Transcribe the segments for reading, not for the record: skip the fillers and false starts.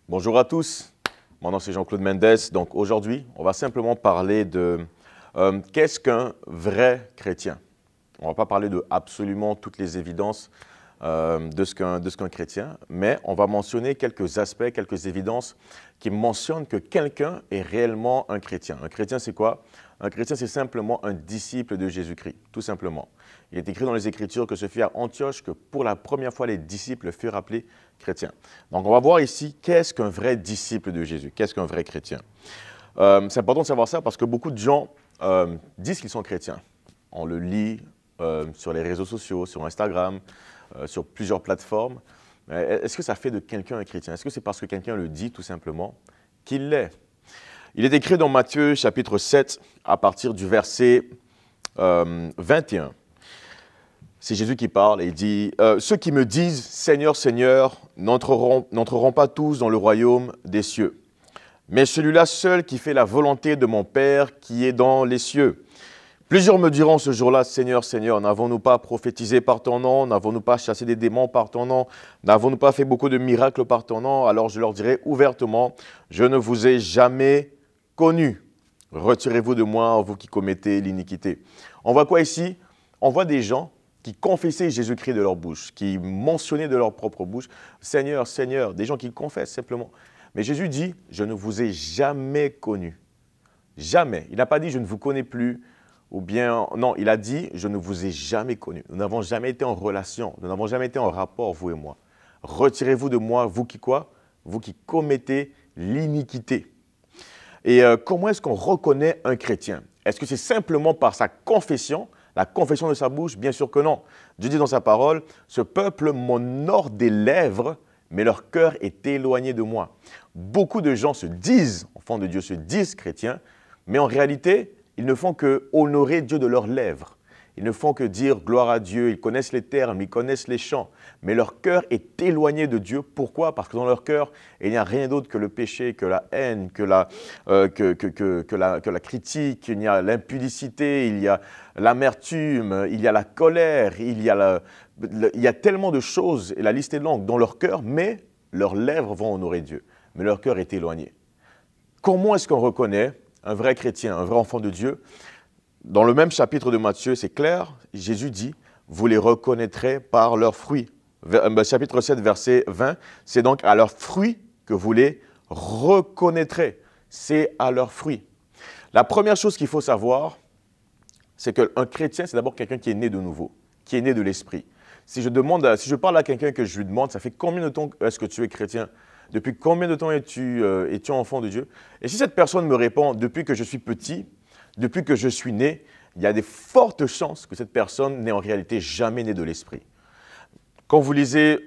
Bonjour à tous, mon nom c'est Jean-Claude Mendes. Donc aujourd'hui, on va simplement parler de qu'est-ce qu'un vrai chrétien. On ne va pas parler de absolument toutes les évidences de ce qu'un chrétien, mais on va mentionner quelques aspects, quelques évidences qui mentionnent que quelqu'un est réellement un chrétien. Un chrétien, c'est quoi? Un chrétien, c'est simplement un disciple de Jésus-Christ, tout simplement. Il est écrit dans les Écritures que ce fut à Antioche que pour la première fois, les disciples furent appelés chrétiens. Donc, on va voir ici qu'est-ce qu'un vrai disciple de Jésus, qu'est-ce qu'un vrai chrétien. C'est important de savoir ça parce que beaucoup de gens disent qu'ils sont chrétiens. On le lit sur les réseaux sociaux, sur Instagram, sur plusieurs plateformes. Est-ce que ça fait de quelqu'un un chrétien? Est-ce que c'est parce que quelqu'un le dit tout simplement qu'il l'est? Il est écrit dans Matthieu chapitre 7 à partir du verset 21. C'est Jésus qui parle et il dit « Ceux qui me disent « Seigneur, Seigneur » n'entreront pas tous dans le royaume des cieux, mais celui-là seul qui fait la volonté de mon Père qui est dans les cieux. Plusieurs me diront ce jour-là, Seigneur, Seigneur, n'avons-nous pas prophétisé par ton nom? N'avons-nous pas chassé des démons par ton nom? N'avons-nous pas fait beaucoup de miracles par ton nom? Alors je leur dirai ouvertement, je ne vous ai jamais connu. Retirez-vous de moi, vous qui commettez l'iniquité. » On voit quoi ici? On voit des gens qui confessaient Jésus-Christ de leur bouche, qui mentionnaient de leur propre bouche, Seigneur, Seigneur, des gens qui confessent simplement. Mais Jésus dit, je ne vous ai jamais connu. Jamais. Il n'a pas dit, je ne vous connais plus. Ou bien, non, il a dit, je ne vous ai jamais connu. Nous n'avons jamais été en relation, nous n'avons jamais été en rapport, vous et moi. Retirez-vous de moi, vous qui quoi? Vous qui commettez l'iniquité. Et comment est-ce qu'on reconnaît un chrétien? Est-ce que c'est simplement par sa confession, la confession de sa bouche? Bien sûr que non. Dieu dit dans sa parole, ce peuple m'honore des lèvres, mais leur cœur est éloigné de moi. Beaucoup de gens se disent, enfants de Dieu, se disent chrétiens, mais en réalité, ils ne font que honorer Dieu de leurs lèvres. Ils ne font que dire gloire à Dieu, ils connaissent les termes, ils connaissent les chants, mais leur cœur est éloigné de Dieu. Pourquoi? Parce que dans leur cœur, il n'y a rien d'autre que le péché, que la haine, que la critique, il y a l'impudicité, il y a l'amertume, il y a la colère, il y a tellement de choses, et la liste est longue, dans leur cœur, mais leurs lèvres vont honorer Dieu, mais leur cœur est éloigné. Comment est-ce qu'on reconnaît un vrai chrétien, un vrai enfant de Dieu? Dans le même chapitre de Matthieu, c'est clair, Jésus dit, vous les reconnaîtrez par leurs fruits. Chapitre 7, verset 20, c'est donc à leurs fruits que vous les reconnaîtrez. C'est à leurs fruits. La première chose qu'il faut savoir, c'est qu'un chrétien, c'est d'abord quelqu'un qui est né de nouveau, qui est né de l'esprit. Si je parle à quelqu'un que je lui demande, ça fait combien de temps est-ce que tu es chrétien? Depuis combien de temps es-tu enfant de Dieu? Et si cette personne me répond, depuis que je suis petit, depuis que je suis né, il y a de fortes chances que cette personne n'est en réalité jamais née de l'esprit. Quand vous lisez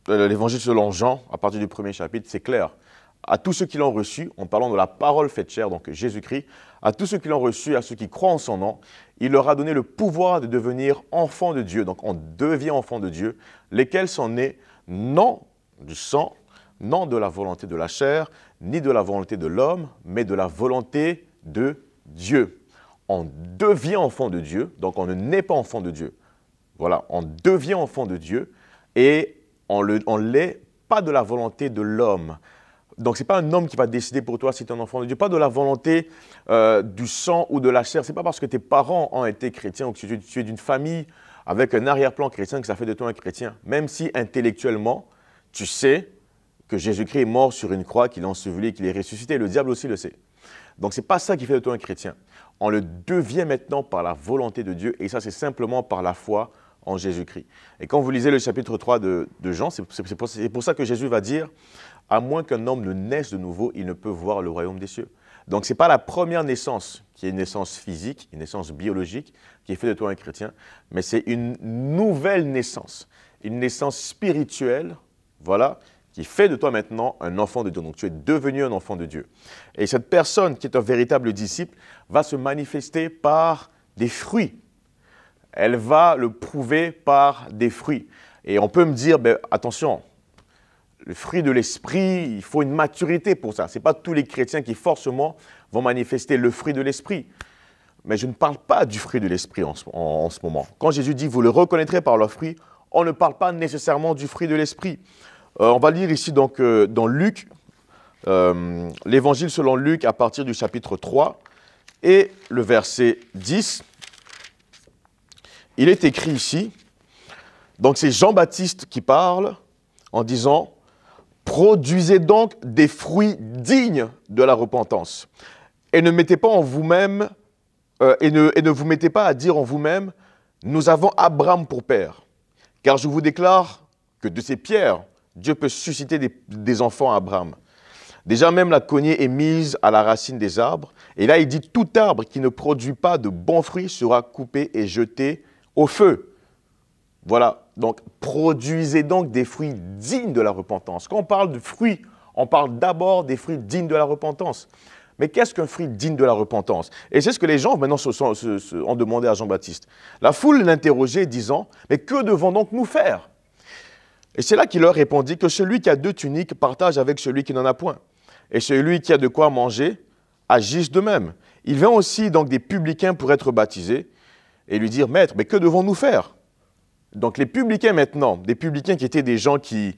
l'Évangile selon Jean, à partir du premier chapitre, c'est clair. À tous ceux qui l'ont reçu, en parlant de la parole faite chair, donc Jésus-Christ, à tous ceux qui l'ont reçu, à ceux qui croient en son nom, il leur a donné le pouvoir de devenir enfants de Dieu. Donc on devient enfants de Dieu, lesquels sont nés non du sang, non de la volonté de la chair, ni de la volonté de l'homme, mais de la volonté de Dieu. On devient enfant de Dieu, donc on ne naît pas enfant de Dieu. Voilà, on devient enfant de Dieu et on l'est pas de la volonté de l'homme. Donc, ce n'est pas un homme qui va décider pour toi si tu es un enfant de Dieu, pas de la volonté du sang ou de la chair. Ce n'est pas parce que tes parents ont été chrétiens ou que tu es d'une famille avec un arrière-plan chrétien que ça fait de toi un chrétien. Même si intellectuellement, tu sais que Jésus-Christ est mort sur une croix, qu'il est enseveli, qu'il est ressuscité. Le diable aussi le sait. Donc, ce n'est pas ça qui fait de toi un chrétien. On le devient maintenant par la volonté de Dieu et ça, c'est simplement par la foi en Jésus-Christ. Et quand vous lisez le chapitre 3 de Jean, c'est pour ça que Jésus va dire « À moins qu'un homme ne naisse de nouveau, il ne peut voir le royaume des cieux. » Donc, ce n'est pas la première naissance qui est une naissance physique, une naissance biologique qui fait de toi un chrétien, mais c'est une nouvelle naissance, une naissance spirituelle, voilà, qui fait de toi maintenant un enfant de Dieu. Donc, tu es devenu un enfant de Dieu. Et cette personne qui est un véritable disciple va se manifester par des fruits. Elle va le prouver par des fruits. Et on peut me dire, ben, attention, le fruit de l'esprit, il faut une maturité pour ça. Ce n'est pas tous les chrétiens qui forcément vont manifester le fruit de l'esprit. Mais je ne parle pas du fruit de l'esprit en ce moment. Quand Jésus dit, vous le reconnaîtrez par leurs fruits, on ne parle pas nécessairement du fruit de l'esprit. On va lire ici donc dans Luc, l'Évangile selon Luc à partir du chapitre 3 et le verset 10. Il est écrit ici, donc c'est Jean-Baptiste qui parle en disant « Produisez donc des fruits dignes de la repentance et ne mettez pas en vous-même et ne vous mettez pas à dire en vous-même « Nous avons Abraham pour père ». Car je vous déclare que de ces pierres, Dieu peut susciter des enfants à Abraham. Déjà même la cognée est mise à la racine des arbres. Et là, il dit, tout arbre qui ne produit pas de bons fruits sera coupé et jeté au feu. Voilà, donc produisez donc des fruits dignes de la repentance. Quand on parle de fruits, on parle d'abord des fruits dignes de la repentance. Mais qu'est-ce qu'un fruit digne de la repentance? Et c'est ce que les gens maintenant ont demandé à Jean-Baptiste. La foule l'interrogeait disant, mais que devons donc nous faire? Et c'est là qu'il leur répondit que celui qui a 2 tuniques partage avec celui qui n'en a point. Et celui qui a de quoi manger agisse de même. Il vint aussi donc des publicains pour être baptisés et lui dire, maître, mais que devons-nous faire? Donc les publicains maintenant, des publicains qui étaient des gens qui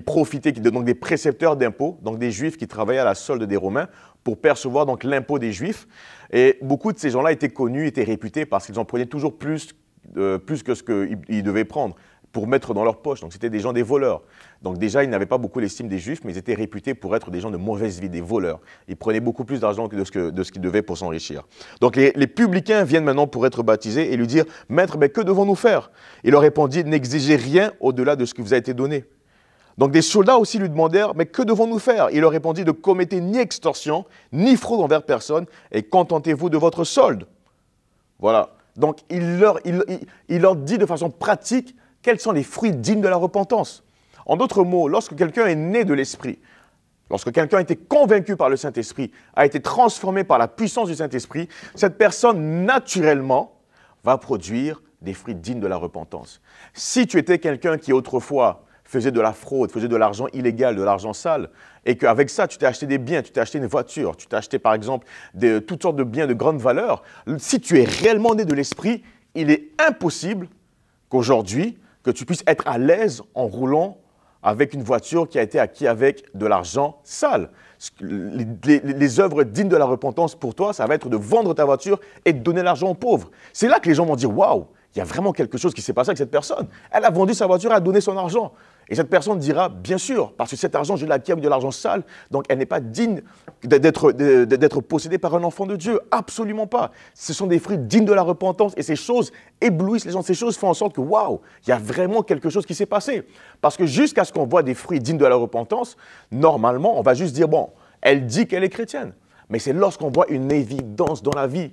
profitaient, donc des précepteurs d'impôts, donc des juifs qui travaillaient à la solde des Romains pour percevoir donc l'impôt des juifs. Et beaucoup de ces gens-là étaient connus, étaient réputés parce qu'ils en prenaient toujours plus que ce qu'ils devaient prendre pour mettre dans leur poche. Donc c'était des gens, des voleurs. Donc déjà, ils n'avaient pas beaucoup l'estime des Juifs, mais ils étaient réputés pour être des gens de mauvaise vie, des voleurs. Ils prenaient beaucoup plus d'argent que de ce qu'ils devaient pour s'enrichir. Donc les publicains viennent maintenant pour être baptisés et lui dire, « Maître, mais que devons-nous faire ?» Il leur répondit, « N'exigez rien au-delà de ce qui vous a été donné. » Donc des soldats aussi lui demandèrent, « Mais que devons-nous faire ?» Il leur répondit, « Ne commettez ni extorsion, ni fraude envers personne, et contentez-vous de votre solde. » Voilà. Donc il leur dit de façon pratique quels sont les fruits dignes de la repentance. En d'autres mots, lorsque quelqu'un est né de l'Esprit, lorsque quelqu'un a été convaincu par le Saint-Esprit, a été transformé par la puissance du Saint-Esprit, cette personne, naturellement, va produire des fruits dignes de la repentance. Si tu étais quelqu'un qui autrefois faisait de la fraude, faisait de l'argent illégal, de l'argent sale, et qu'avec ça, tu t'es acheté des biens, tu t'es acheté une voiture, tu t'es acheté par exemple toutes sortes de biens de grande valeur, si tu es réellement né de l'Esprit, il est impossible qu'aujourd'hui, que tu puisses être à l'aise en roulant avec une voiture qui a été acquise avec de l'argent sale. Les œuvres dignes de la repentance pour toi, ça va être de vendre ta voiture et de donner l'argent aux pauvres. C'est là que les gens vont dire « Waouh, il y a vraiment quelque chose qui s'est passé avec cette personne. Elle a vendu sa voiture, elle a donné son argent. » Et cette personne dira « Bien sûr, parce que cet argent, je l'ai acquis avec de l'argent sale, donc elle n'est pas digne d'être possédée par un enfant de Dieu. Absolument pas. Ce sont des fruits dignes de la repentance et ces choses éblouissent les gens. Ces choses font en sorte que waouh, il y a vraiment quelque chose qui s'est passé. Parce que jusqu'à ce qu'on voit des fruits dignes de la repentance, normalement, on va juste dire « Bon, elle dit qu'elle est chrétienne. » Mais c'est lorsqu'on voit une évidence dans la vie.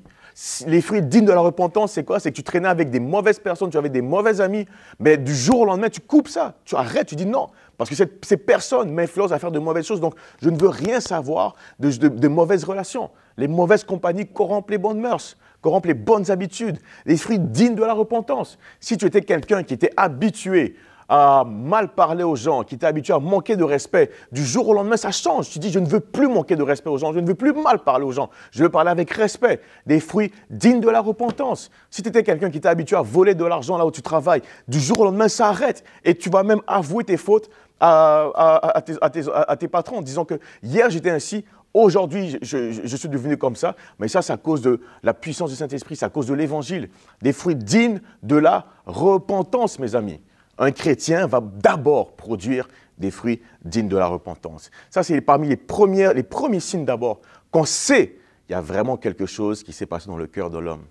Les fruits dignes de la repentance, c'est quoi? C'est que tu traînais avec des mauvaises personnes, tu avais des mauvais amis, mais du jour au lendemain, tu coupes ça, tu arrêtes, tu dis non, parce que ces personnes m'influencent à faire de mauvaises choses, donc je ne veux rien savoir de mauvaises relations. Les mauvaises compagnies corrompent les bonnes mœurs, corrompent les bonnes habitudes, les fruits dignes de la repentance. Si tu étais quelqu'un qui était habitué à mal parler aux gens, qui était habitué à manquer de respect, du jour au lendemain, ça change. Tu dis, je ne veux plus manquer de respect aux gens, je ne veux plus mal parler aux gens, je veux parler avec respect. Des fruits dignes de la repentance. Si tu étais quelqu'un qui était habitué à voler de l'argent là où tu travailles, du jour au lendemain, ça arrête. Et tu vas même avouer tes fautes à tes patrons en disant que hier, j'étais ainsi, aujourd'hui, je suis devenu comme ça. Mais ça, c'est à cause de la puissance du Saint-Esprit, c'est à cause de l'Évangile. Des fruits dignes de la repentance, mes amis. Un chrétien va d'abord produire des fruits dignes de la repentance. Ça, c'est parmi les premiers signes d'abord qu'on sait qu'il y a vraiment quelque chose qui s'est passé dans le cœur de l'homme.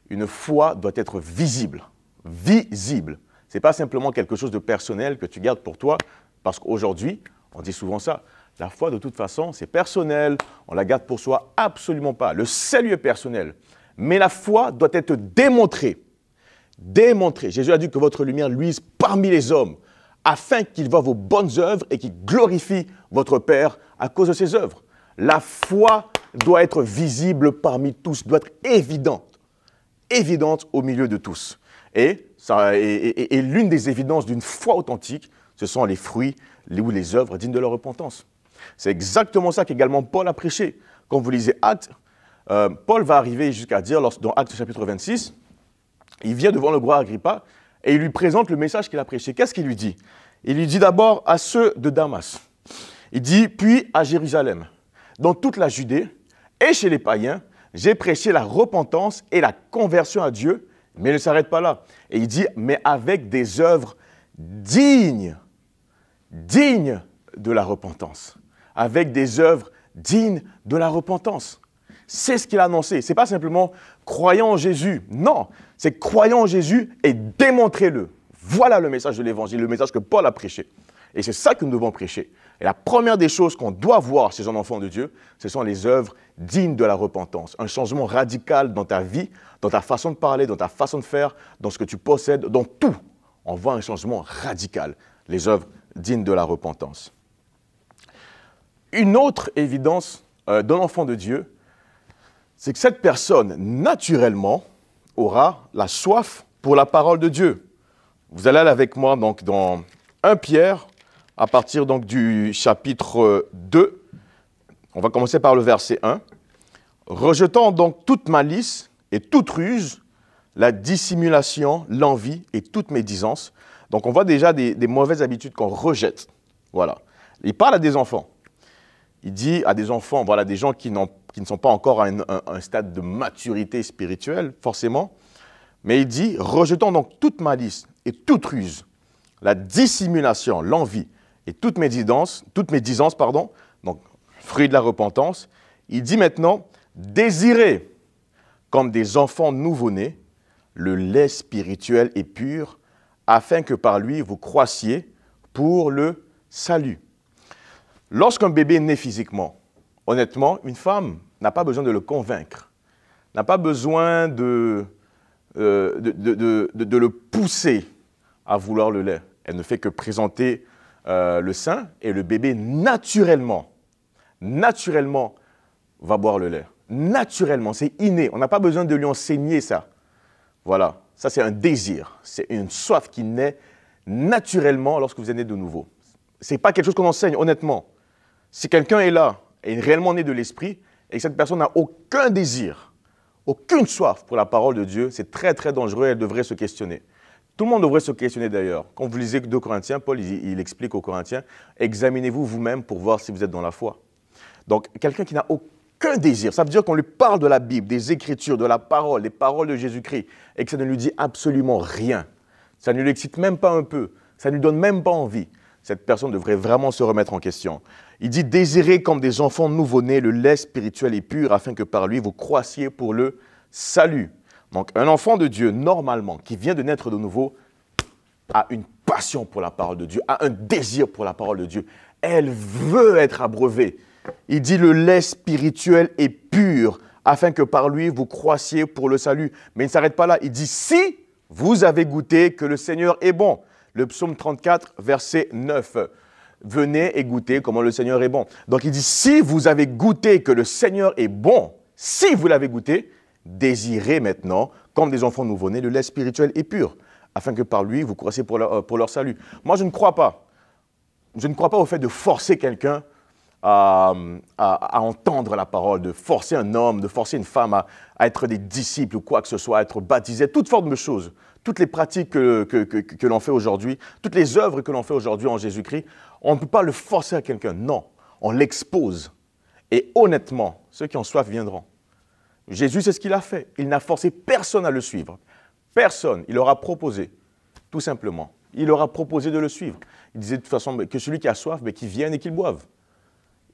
Une foi doit être visible. Visible. Ce n'est pas simplement quelque chose de personnel que tu gardes pour toi, parce qu'aujourd'hui, on dit souvent ça. La foi, de toute façon, c'est personnel, on la garde pour soi, absolument pas. Le salut est personnel. Mais la foi doit être démontrée. Démontrez. Jésus a dit que votre lumière luise parmi les hommes, afin qu'ils voient vos bonnes œuvres et qu'ils glorifient votre Père à cause de ces œuvres. La foi doit être visible parmi tous, doit être évidente au milieu de tous. Et l'une des évidences d'une foi authentique, ce sont les fruits ou les œuvres dignes de la repentance. C'est exactement ça qu'également Paul a prêché. Quand vous lisez Actes, Paul va arriver jusqu'à dire, dans Actes chapitre 26, il vient devant le roi Agrippa et il lui présente le message qu'il a prêché. Qu'est-ce qu'il lui dit? Il lui dit d'abord à ceux de Damas. Il dit, puis à Jérusalem, dans toute la Judée et chez les païens, j'ai prêché la repentance et la conversion à Dieu, mais il ne s'arrête pas là. Et il dit, mais avec des œuvres dignes de la repentance. Avec des œuvres dignes de la repentance. C'est ce qu'il a annoncé. Ce n'est pas simplement croyant en Jésus. Non, c'est croyant en Jésus et démontrez-le. Voilà le message de l'Évangile, le message que Paul a prêché. Et c'est ça que nous devons prêcher. Et la première des choses qu'on doit voir chez un enfant de Dieu, ce sont les œuvres dignes de la repentance. Un changement radical dans ta vie, dans ta façon de parler, dans ta façon de faire, dans ce que tu possèdes, dans tout. On voit un changement radical. Les œuvres dignes de la repentance. Une autre évidence d'un enfant de Dieu, c'est que cette personne, naturellement, aura la soif pour la parole de Dieu. Vous allez aller avec moi donc, dans 1 Pierre, à partir donc, du chapitre 2. On va commencer par le verset 1. « Rejetant donc toute malice et toute ruse, la dissimulation, l'envie et toute médisance. » Donc, on voit déjà des mauvaises habitudes qu'on rejette. Voilà. Il parle à des enfants. Il dit à des enfants, voilà, des gens qui ne sont pas encore à un stade de maturité spirituelle, forcément. Mais il dit, rejetant donc toute malice et toute ruse, la dissimulation, l'envie et toute médisance, donc fruit de la repentance, il dit maintenant, désirez comme des enfants nouveau-nés le lait spirituel et pur, afin que par lui vous croissiez pour le salut. Lorsqu'un bébé naît physiquement, honnêtement, une femme n'a pas besoin de le convaincre, n'a pas besoin de le pousser à vouloir le lait. Elle ne fait que présenter le sein et le bébé naturellement va boire le lait. Naturellement, c'est inné. On n'a pas besoin de lui enseigner ça. Voilà, ça c'est un désir, c'est une soif qui naît naturellement lorsque vous êtes né de nouveau. Ce n'est pas quelque chose qu'on enseigne, honnêtement. Si quelqu'un est là et est réellement né de l'esprit et que cette personne n'a aucun désir, aucune soif pour la parole de Dieu, c'est très très dangereux et elle devrait se questionner. Tout le monde devrait se questionner d'ailleurs. Quand vous lisez 2 Corinthiens, Paul il explique aux Corinthiens, examinez-vous vous-même pour voir si vous êtes dans la foi. Donc quelqu'un qui n'a aucun désir, ça veut dire qu'on lui parle de la Bible, des Écritures, de la parole, des paroles de Jésus-Christ et que ça ne lui dit absolument rien. Ça ne lui excite même pas un peu, ça ne lui donne même pas envie. Cette personne devrait vraiment se remettre en question. Il dit « Désirez comme des enfants nouveau-nés le lait spirituel et pur, afin que par lui vous croissiez pour le salut. » Donc, un enfant de Dieu, normalement, qui vient de naître de nouveau, a une passion pour la parole de Dieu, a un désir pour la parole de Dieu. Elle veut être abreuvée. Il dit « Le lait spirituel et pur, afin que par lui vous croissiez pour le salut. » Mais il ne s'arrête pas là. Il dit « Si vous avez goûté que le Seigneur est bon. » Le psaume 34, verset 9. Venez et goûtez comment le Seigneur est bon. Donc il dit, si vous avez goûté que le Seigneur est bon, si vous l'avez goûté, désirez maintenant, comme des enfants nouveau-nés, le lait spirituel et pur, afin que par lui, vous croissiez pour leur salut. Moi, je ne crois pas. Je ne crois pas au fait de forcer quelqu'un à entendre la parole, de forcer un homme, de forcer une femme à être des disciples ou quoi que ce soit, à être baptisé, toutes formes de choses. Toutes les pratiques que l'on fait aujourd'hui, toutes les œuvres que l'on fait aujourd'hui en Jésus-Christ, on ne peut pas le forcer à quelqu'un. Non, on l'expose. Et honnêtement, ceux qui ont soif viendront. Jésus, c'est ce qu'il a fait. Il n'a forcé personne à le suivre. Personne. Il leur a proposé, tout simplement. Il leur a proposé de le suivre. Il disait de toute façon que celui qui a soif, qu'il vienne et qu'il boive.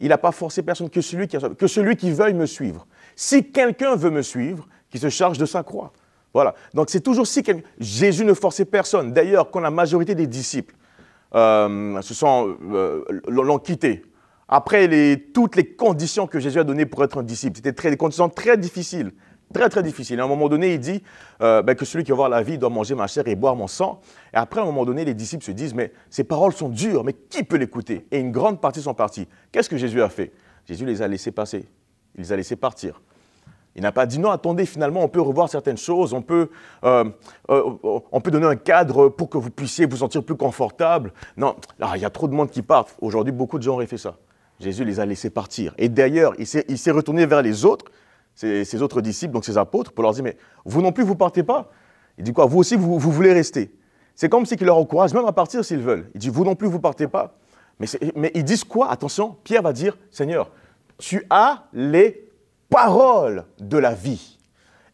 Il n'a pas forcé personne, que celui qui a soif, que celui qui veuille me suivre. Si quelqu'un veut me suivre, qu'il se charge de sa croix. Voilà. Donc, c'est toujours si quelqu'un... Jésus ne forçait personne. D'ailleurs, quand la majorité des disciples l'ont quitté, après toutes les conditions que Jésus a données pour être un disciple, c'était des conditions très difficiles. Très, très difficiles. À un moment donné, il dit que celui qui va avoir la vie doit manger ma chair et boire mon sang. Et après, à un moment donné, les disciples se disent, mais ces paroles sont dures, mais qui peut l'écouter? Et une grande partie sont partis. Qu'est-ce que Jésus a fait? Jésus les a laissés passer. Il les a laissés partir. Il n'a pas dit non, attendez, finalement, on peut revoir certaines choses, on peut donner un cadre pour que vous puissiez vous sentir plus confortable. Non, il y a trop de monde qui part. Aujourd'hui, beaucoup de gens auraient fait ça. Jésus les a laissés partir. Et d'ailleurs, il s'est retourné vers les autres, ses autres disciples, donc ses apôtres, pour leur dire, mais vous non plus, vous ne partez pas? Il dit quoi? Vous aussi, vous voulez rester. C'est comme si qu'il leur encourage même à partir s'ils veulent. Il dit, vous non plus, vous ne partez pas? Mais ils disent quoi? Attention, Pierre va dire, Seigneur, tu as les paroles de la vie.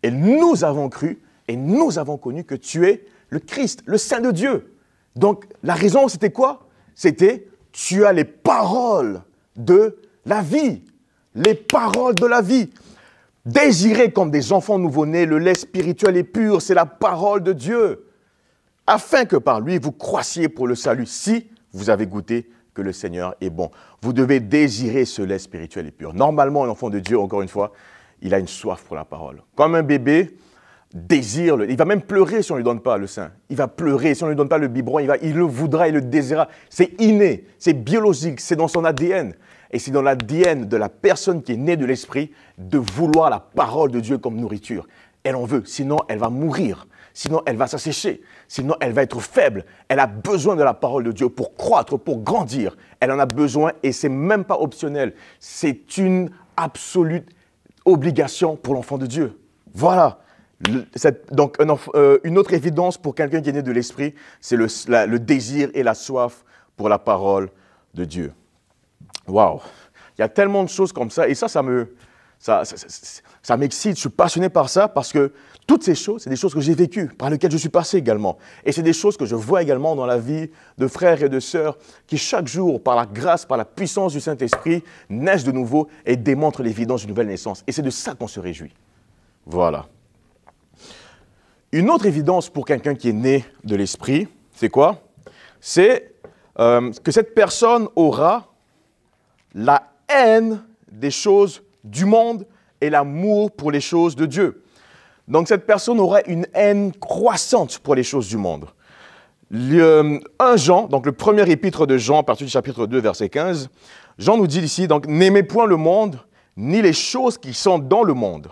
Et nous avons cru et nous avons connu que tu es le Christ, le Saint de Dieu. Donc, la raison, c'était quoi? C'était, tu as les paroles de la vie. Les paroles de la vie. Désirez comme des enfants nouveau-nés le lait spirituel et pur, c'est la parole de Dieu. Afin que par lui, vous croissiez pour le salut, si vous avez goûté que le Seigneur est bon. Vous devez désirer ce lait spirituel et pur. Normalement, un enfant de Dieu, encore une fois, il a une soif pour la parole. Comme un bébé désire, il va même pleurer si on ne lui donne pas le sein. Il va pleurer, si on ne lui donne pas le biberon, il le voudra, il le désirera. C'est inné, c'est biologique, c'est dans son ADN. Et c'est dans l'ADN de la personne qui est née de l'esprit de vouloir la parole de Dieu comme nourriture. Elle en veut, sinon elle va mourir. Sinon elle va s'assécher. Sinon elle va être faible. Elle a besoin de la parole de Dieu pour croître, pour grandir. Elle en a besoin et ce n'est même pas optionnel. C'est une absolue obligation pour l'enfant de Dieu. Voilà. Donc, une autre évidence pour quelqu'un qui est né de l'esprit, c'est le désir et la soif pour la parole de Dieu. Waouh! Il y a tellement de choses comme ça et ça m'excite. Je suis passionné par ça parce que toutes ces choses, c'est des choses que j'ai vécues, par lesquelles je suis passé également. Et c'est des choses que je vois également dans la vie de frères et de sœurs qui chaque jour, par la grâce, par la puissance du Saint-Esprit, naissent de nouveau et démontrent l'évidence d'une nouvelle naissance. Et c'est de ça qu'on se réjouit. Voilà. Une autre évidence pour quelqu'un qui est né de l'Esprit, c'est quoi? C'est que cette personne aura la haine des choses du monde et l'amour pour les choses de Dieu. Donc, cette personne aura une haine croissante pour les choses du monde. 1 Jean, donc le premier épître de Jean, à partir du chapitre 2, verset 15, Jean nous dit ici, donc, n'aimez point le monde, ni les choses qui sont dans le monde.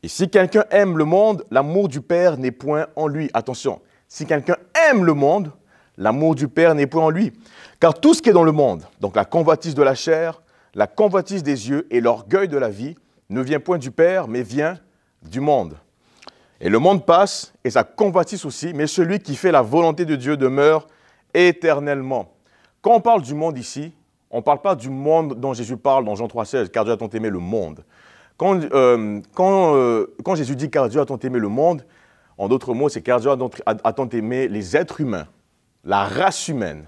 Et si quelqu'un aime le monde, l'amour du Père n'est point en lui. Attention, si quelqu'un aime le monde, l'amour du Père n'est point en lui. Car tout ce qui est dans le monde, donc la convoitise de la chair, la convoitise des yeux et l'orgueil de la vie, ne vient point du Père, mais vient du monde. Et le monde passe, et sa convoitise aussi, mais celui qui fait la volonté de Dieu demeure éternellement. Quand on parle du monde ici, on ne parle pas du monde dont Jésus parle dans Jean 3,16, car Dieu a tant aimé le monde. Quand Jésus dit car Dieu a tant aimé le monde, en d'autres mots, c'est car Dieu a tant aimé les êtres humains, la race humaine.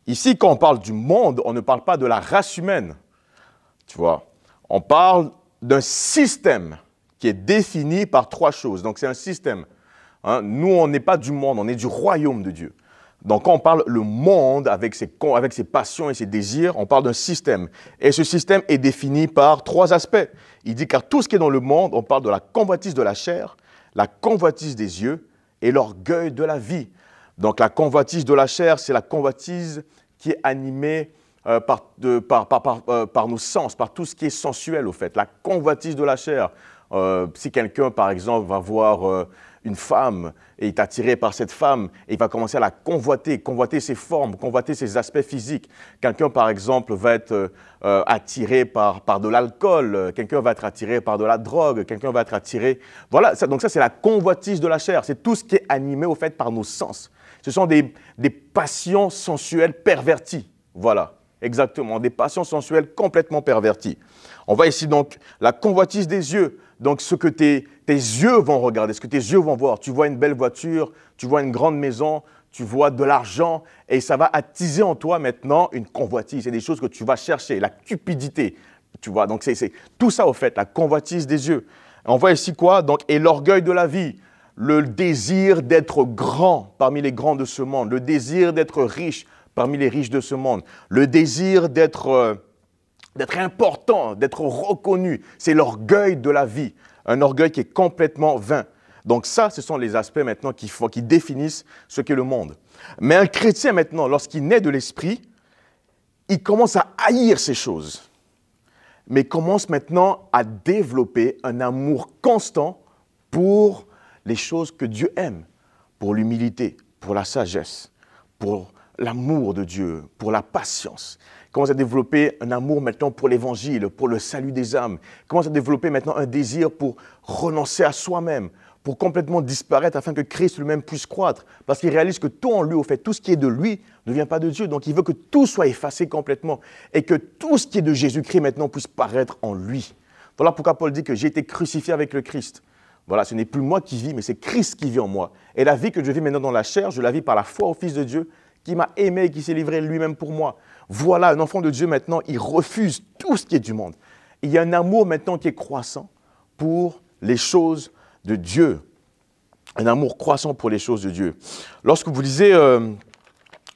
Ici, quand on parle du monde, on ne parle pas de la race humaine. Tu vois, on parle d'un système qui est défini par 3 choses. Donc, c'est un système. Hein? Nous, on n'est pas du monde, on est du royaume de Dieu. Donc, quand on parle le monde avec ses passions et ses désirs, on parle d'un système. Et ce système est défini par 3 aspects. Il dit car tout ce qui est dans le monde, on parle de la convoitise de la chair, la convoitise des yeux et l'orgueil de la vie. Donc, la convoitise de la chair, c'est la convoitise qui est animée par nos sens, par tout ce qui est sensuel, au fait. La convoitise de la chair. Si quelqu'un, par exemple, va voir une femme et est attiré par cette femme et il va commencer à la convoiter ses formes, convoiter ses aspects physiques. Quelqu'un, par exemple, va être attiré par de l'alcool, quelqu'un va être attiré par de la drogue, quelqu'un va être attiré... Voilà, donc ça, c'est la convoitise de la chair. C'est tout ce qui est animé, au fait, par nos sens. Ce sont des passions sensuelles perverties. Voilà, exactement, des passions sensuelles complètement perverties. On voit ici donc la convoitise des yeux. Donc, ce que tes yeux vont regarder, ce que tes yeux vont voir. Tu vois une belle voiture, tu vois une grande maison, tu vois de l'argent et ça va attiser en toi maintenant une convoitise. C'est des choses que tu vas chercher, la cupidité. Tu vois, donc c'est tout ça au fait, la convoitise des yeux. On voit ici quoi? Donc, et l'orgueil de la vie, le désir d'être grand parmi les grands de ce monde, le désir d'être riche parmi les riches de ce monde, le désir d'être important, d'être reconnu. C'est l'orgueil de la vie, un orgueil qui est complètement vain. Donc ça, ce sont les aspects maintenant qui définissent ce qu'est le monde. Mais un chrétien maintenant, lorsqu'il naît de l'esprit, il commence à haïr ces choses, mais commence maintenant à développer un amour constant pour les choses que Dieu aime, pour l'humilité, pour la sagesse, pour l'amour de Dieu, pour la patience. Il commence à développer un amour maintenant pour l'évangile, pour le salut des âmes. Il commence à développer maintenant un désir pour renoncer à soi-même, pour complètement disparaître afin que Christ lui-même puisse croître. Parce qu'il réalise que tout en lui, au fait, tout ce qui est de lui ne vient pas de Dieu. Donc il veut que tout soit effacé complètement et que tout ce qui est de Jésus-Christ maintenant puisse paraître en lui. Voilà pourquoi Paul dit que j'ai été crucifié avec le Christ. Voilà, ce n'est plus moi qui vis, mais c'est Christ qui vit en moi. Et la vie que je vis maintenant dans la chair, je la vis par la foi au Fils de Dieu qui m'a aimé et qui s'est livré lui-même pour moi. Voilà, un enfant de Dieu maintenant, il refuse tout ce qui est du monde. Il y a un amour maintenant qui est croissant pour les choses de Dieu. Un amour croissant pour les choses de Dieu. Lorsque vous lisez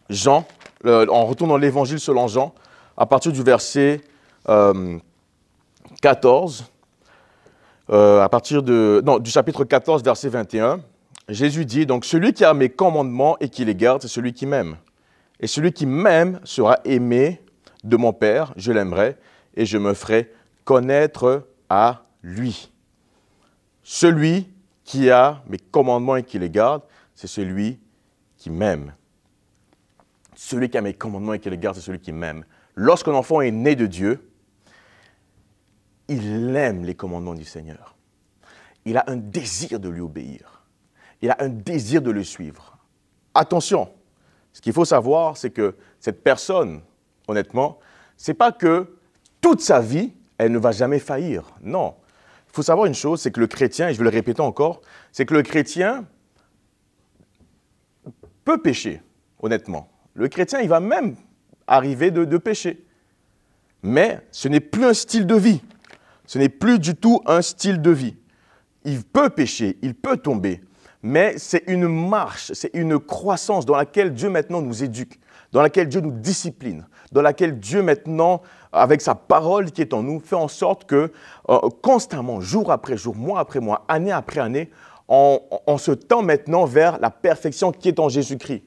Jean, en retournant l'évangile selon Jean, à partir du verset 14, du chapitre 14, verset 21, Jésus dit, donc celui qui a mes commandements et qui les garde, c'est celui qui m'aime. Et celui qui m'aime sera aimé de mon Père, je l'aimerai et je me ferai connaître à lui. Celui qui a mes commandements et qui les garde, c'est celui qui m'aime. Celui qui a mes commandements et qui les garde, c'est celui qui m'aime. Lorsqu'un enfant est né de Dieu, il aime les commandements du Seigneur. Il a un désir de lui obéir. Il a un désir de le suivre. Attention, ce qu'il faut savoir, c'est que cette personne, honnêtement, ce n'est pas que toute sa vie, elle ne va jamais faillir. Non. Il faut savoir une chose, c'est que le chrétien, et je vais le répéter encore, c'est que le chrétien peut pécher, honnêtement. Le chrétien, il va même arriver de pécher. Mais ce n'est plus un style de vie. Ce n'est plus du tout un style de vie. Il peut pécher, il peut tomber, mais c'est une marche, c'est une croissance dans laquelle Dieu maintenant nous éduque, dans laquelle Dieu nous discipline, dans laquelle Dieu maintenant, avec sa parole qui est en nous, fait en sorte que constamment, jour après jour, mois après mois, année après année, on se tend maintenant vers la perfection qui est en Jésus-Christ.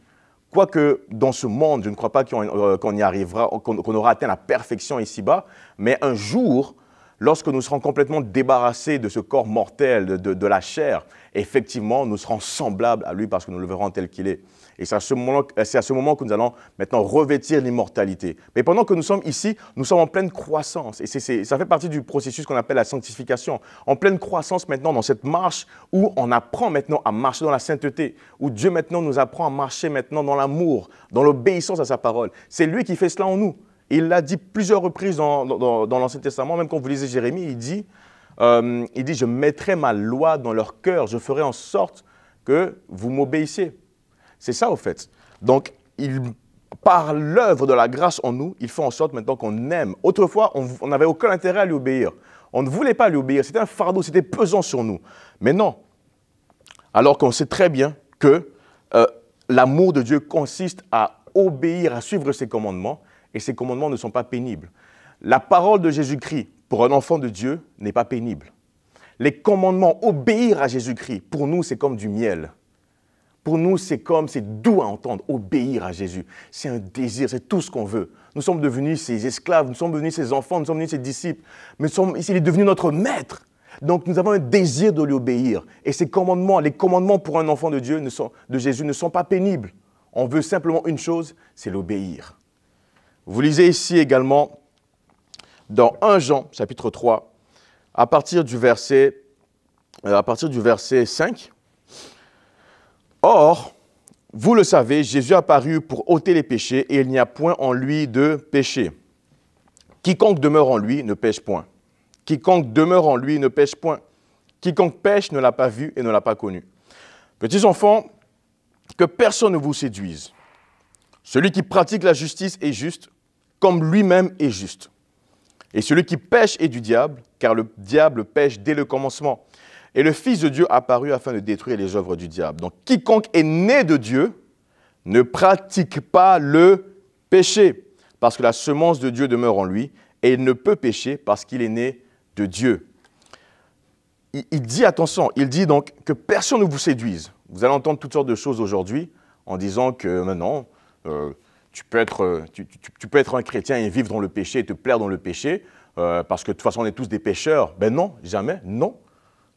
Quoique dans ce monde, je ne crois pas qu'on y arrivera, qu'on aura atteint la perfection ici-bas, mais un jour, lorsque nous serons complètement débarrassés de ce corps mortel, de la chair, effectivement, nous serons semblables à lui parce que nous le verrons tel qu'il est. Et c'est à ce moment que nous allons maintenant revêtir l'immortalité. Mais pendant que nous sommes ici, nous sommes en pleine croissance. Et ça fait partie du processus qu'on appelle la sanctification. En pleine croissance maintenant dans cette marche où on apprend maintenant à marcher dans la sainteté, où Dieu maintenant nous apprend à marcher maintenant dans l'amour, dans l'obéissance à sa parole. C'est lui qui fait cela en nous. Il l'a dit plusieurs reprises dans l'Ancien Testament, même quand vous lisez Jérémie, il dit « Je mettrai ma loi dans leur cœur, je ferai en sorte que vous m'obéissiez. » C'est ça, au fait. Donc, par l'œuvre de la grâce en nous, il fait en sorte maintenant qu'on aime. Autrefois, on n'avait aucun intérêt à lui obéir. On ne voulait pas lui obéir. C'était un fardeau, c'était pesant sur nous. Mais non. Alors qu'on sait très bien que l'amour de Dieu consiste à obéir, à suivre ses commandements, et ces commandements ne sont pas pénibles. La parole de Jésus-Christ, pour un enfant de Dieu, n'est pas pénible. Les commandements, obéir à Jésus-Christ, pour nous, c'est comme du miel. Pour nous, c'est doux à entendre, obéir à Jésus. C'est un désir, c'est tout ce qu'on veut. Nous sommes devenus ses esclaves, nous sommes devenus ses enfants, nous sommes devenus ses disciples. Mais il est devenu notre maître. Donc, nous avons un désir de lui obéir. Et ces commandements, les commandements pour un enfant de Dieu, de Jésus, ne sont pas pénibles. On veut simplement une chose, c'est l'obéir. Vous lisez ici également, dans 1 Jean, chapitre 3, à partir du verset 5, « Or, vous le savez, Jésus est apparu pour ôter les péchés et il n'y a point en lui de péché. Quiconque demeure en lui ne pêche point. Quiconque demeure en lui ne pêche point. Quiconque pêche ne l'a pas vu et ne l'a pas connu. Petits enfants, que personne ne vous séduise. Celui qui pratique la justice est juste, comme lui-même est juste. Et celui qui pêche est du diable, car le diable pêche dès le commencement. Et le Fils de Dieu apparut afin de détruire les œuvres du diable. Donc, quiconque est né de Dieu ne pratique pas le péché, parce que la semence de Dieu demeure en lui, et il ne peut pécher parce qu'il est né de Dieu. Il dit, attention, il dit donc que personne ne vous séduise. Vous allez entendre toutes sortes de choses aujourd'hui en disant que maintenant, tu peux être un chrétien et vivre dans le péché et te plaire dans le péché, parce que de toute façon, on est tous des pécheurs. Ben non, jamais, non.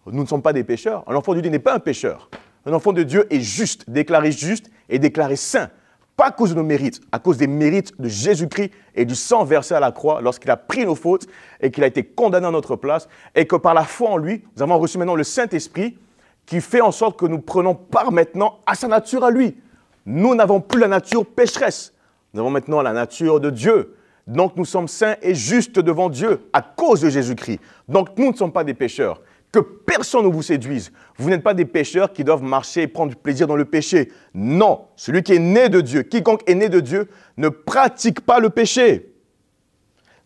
Nous ne sommes pas des pécheurs. Un enfant de Dieu n'est pas un pécheur. Un enfant de Dieu est juste et déclaré saint. Pas à cause de nos mérites, à cause des mérites de Jésus-Christ et du sang versé à la croix lorsqu'il a pris nos fautes et qu'il a été condamné à notre place et que par la foi en lui, nous avons reçu maintenant le Saint-Esprit qui fait en sorte que nous prenons part maintenant à sa nature à lui. Nous n'avons plus la nature pécheresse. Nous avons maintenant la nature de Dieu. Donc nous sommes saints et justes devant Dieu à cause de Jésus-Christ. Donc nous ne sommes pas des pécheurs. Que personne ne vous séduise. Vous n'êtes pas des pécheurs qui doivent marcher et prendre du plaisir dans le péché. Non, celui qui est né de Dieu, quiconque est né de Dieu, ne pratique pas le péché.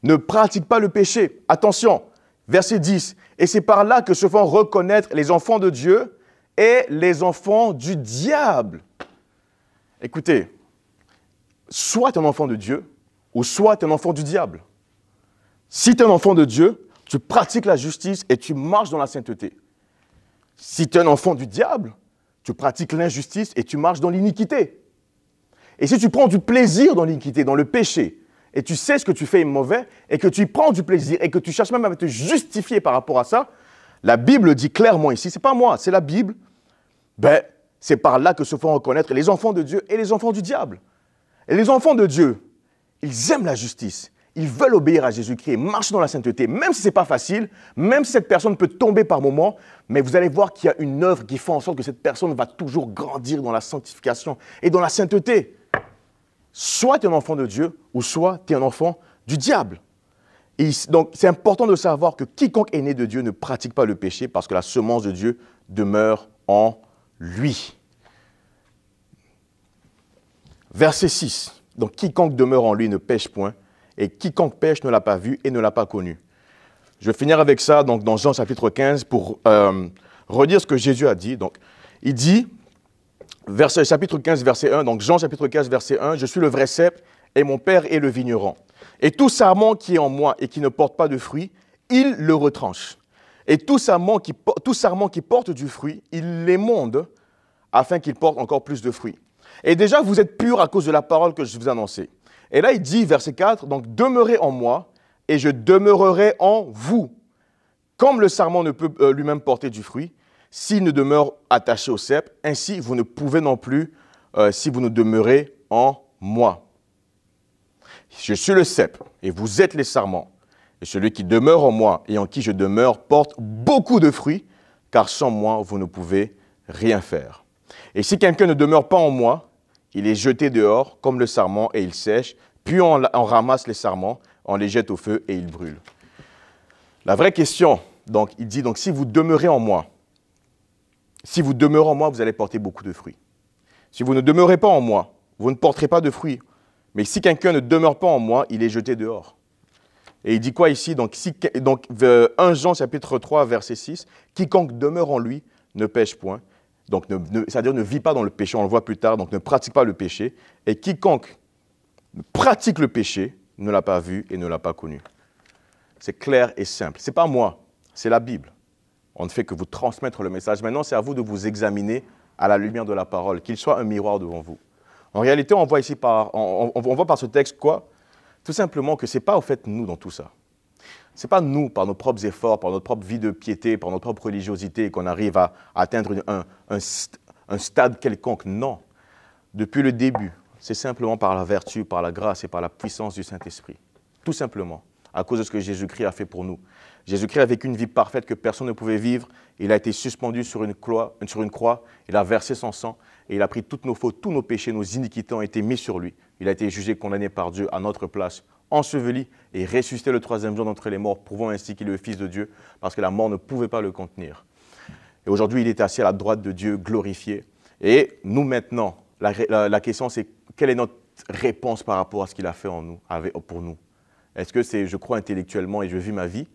Ne pratique pas le péché. Attention, verset 10. Et c'est par là que se font reconnaître les enfants de Dieu et les enfants du diable. Écoutez, soit tu es un enfant de Dieu, ou soit tu es un enfant du diable. Si tu es un enfant de Dieu, tu pratiques la justice et tu marches dans la sainteté. Si tu es un enfant du diable, tu pratiques l'injustice et tu marches dans l'iniquité. Et si tu prends du plaisir dans l'iniquité, dans le péché, et tu sais ce que tu fais est mauvais, et que tu y prends du plaisir, et que tu cherches même à te justifier par rapport à ça, la Bible dit clairement ici, ce n'est pas moi, c'est la Bible, c'est par là que se font reconnaître les enfants de Dieu et les enfants du diable. Et les enfants de Dieu, ils aiment la justice. Ils veulent obéir à Jésus-Christ et marcher dans la sainteté, même si ce n'est pas facile, même si cette personne peut tomber par moments, mais vous allez voir qu'il y a une œuvre qui fait en sorte que cette personne va toujours grandir dans la sanctification et dans la sainteté. Soit tu es un enfant de Dieu, ou soit tu es un enfant du diable. Et donc, c'est important de savoir que quiconque est né de Dieu ne pratique pas le péché parce que la semence de Dieu demeure en lui. Verset 6. Donc, quiconque demeure en lui ne pêche point. Et quiconque pêche ne l'a pas vu et ne l'a pas connu. Je vais finir avec ça donc, dans Jean chapitre 15 pour redire ce que Jésus a dit. Donc, il dit, chapitre 15, verset 1, donc Jean chapitre 15, verset 1, « Je suis le vrai cep et mon Père est le vigneron. Et tout sarment qui est en moi et qui ne porte pas de fruit, il le retranche. Et tout sarment qui porte du fruit, il l'émonde afin qu'il porte encore plus de fruits. Et déjà, vous êtes purs à cause de la parole que je vous ai annoncée. » Et là, il dit, verset 4, « Donc demeurez en moi, et je demeurerai en vous. Comme le sarment ne peut lui-même porter du fruit, s'il ne demeure attaché au cep, ainsi vous ne pouvez non plus si vous ne demeurez en moi. Je suis le cep, et vous êtes les sarments. Et celui qui demeure en moi et en qui je demeure porte beaucoup de fruits, car sans moi, vous ne pouvez rien faire. Et si quelqu'un ne demeure pas en moi, il est jeté dehors comme le sarment et il sèche, puis on ramasse les sarments, on les jette au feu et ils brûlent. » La vraie question, donc, il dit, donc, si vous demeurez en moi, vous allez porter beaucoup de fruits. Si vous ne demeurez pas en moi, vous ne porterez pas de fruits. Mais si quelqu'un ne demeure pas en moi, il est jeté dehors. Et il dit quoi ici? Donc 1 Jean chapitre 3, verset 6, « Quiconque demeure en lui ne pêche point. » Donc, c'est-à-dire ne vit pas dans le péché, on le voit plus tard, donc ne pratique pas le péché. Et quiconque pratique le péché ne l'a pas vu et ne l'a pas connu. C'est clair et simple. Ce n'est pas moi, c'est la Bible. On ne fait que vous transmettre le message. Maintenant, c'est à vous de vous examiner à la lumière de la parole, qu'il soit un miroir devant vous. En réalité, on voit ici on voit par ce texte quoi? Tout simplement que ce n'est pas au fait nous dans tout ça. Ce n'est pas nous, par nos propres efforts, par notre propre vie de piété, par notre propre religiosité, qu'on arrive à atteindre un stade quelconque. Non. Depuis le début, c'est simplement par la vertu, par la grâce et par la puissance du Saint-Esprit. Tout simplement, à cause de ce que Jésus-Christ a fait pour nous. Jésus-Christ a vécu une vie parfaite que personne ne pouvait vivre. Il a été suspendu sur une croix, il a versé son sang et il a pris toutes nos fautes, tous nos péchés, nos iniquités ont été mis sur lui. Il a été jugé, condamné par Dieu à notre place, enseveli et ressuscité le troisième jour d'entre les morts, prouvant ainsi qu'il est le Fils de Dieu, parce que la mort ne pouvait pas le contenir. Et aujourd'hui, il est assis à la droite de Dieu, glorifié. Et nous maintenant, la question c'est, quelle est notre réponse par rapport à ce qu'il a fait en nous, pour nous? Est-ce que c'est, je crois intellectuellement et je vis ma vie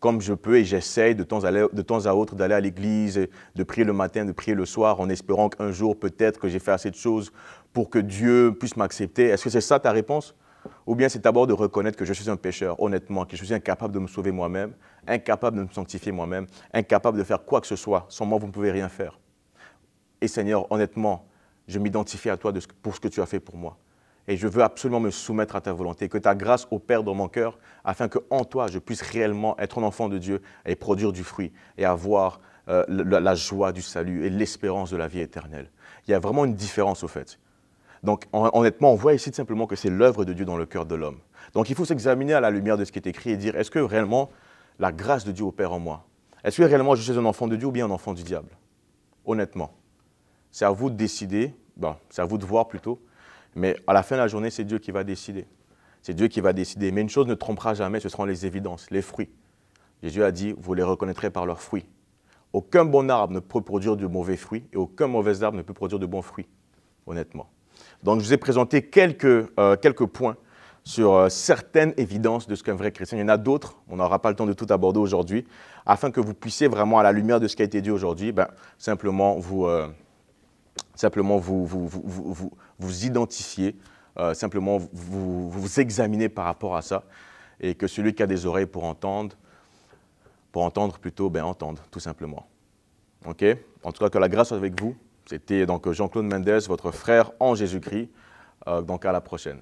comme je peux et j'essaye de temps à autre d'aller à l'église, de prier le matin, de prier le soir, en espérant qu'un jour, peut-être que j'ai fait assez de choses pour que Dieu puisse m'accepter? Est-ce que c'est ça ta réponse? Ou bien c'est d'abord de reconnaître que je suis un pécheur, honnêtement, que je suis incapable de me sauver moi-même, incapable de me sanctifier moi-même, incapable de faire quoi que ce soit. Sans moi, vous ne pouvez rien faire. Et Seigneur, honnêtement, je m'identifie à toi pour ce que tu as fait pour moi. Et je veux absolument me soumettre à ta volonté, que ta grâce opère dans mon cœur, afin qu'en toi, je puisse réellement être un enfant de Dieu et produire du fruit et avoir la joie du salut et l'espérance de la vie éternelle. Il y a vraiment une différence au fait. Donc, honnêtement, on voit ici simplement que c'est l'œuvre de Dieu dans le cœur de l'homme. Donc, il faut s'examiner à la lumière de ce qui est écrit et dire, est-ce que réellement la grâce de Dieu opère en moi? Est-ce que réellement je suis un enfant de Dieu ou bien un enfant du diable? honnêtement. C'est à vous de décider, bon, c'est à vous de voir plutôt, mais à la fin de la journée, c'est Dieu qui va décider. C'est Dieu qui va décider. Mais une chose ne trompera jamais, ce seront les évidences, les fruits. Jésus a dit, vous les reconnaîtrez par leurs fruits. Aucun bon arbre ne peut produire de mauvais fruits et aucun mauvais arbre ne peut produire de bons fruits, honnêtement. Donc, je vous ai présenté quelques points sur certaines évidences de ce qu'un vrai chrétien. Il y en a d'autres, on n'aura pas le temps de tout aborder aujourd'hui, afin que vous puissiez vraiment, à la lumière de ce qui a été dit aujourd'hui, simplement vous identifier, simplement vous examiner par rapport à ça, et que celui qui a des oreilles pour entendre plutôt, entende, tout simplement. OK? En tout cas, que la grâce soit avec vous. C'était donc Jean-Claude Mendes, votre frère en Jésus-Christ. Donc à la prochaine.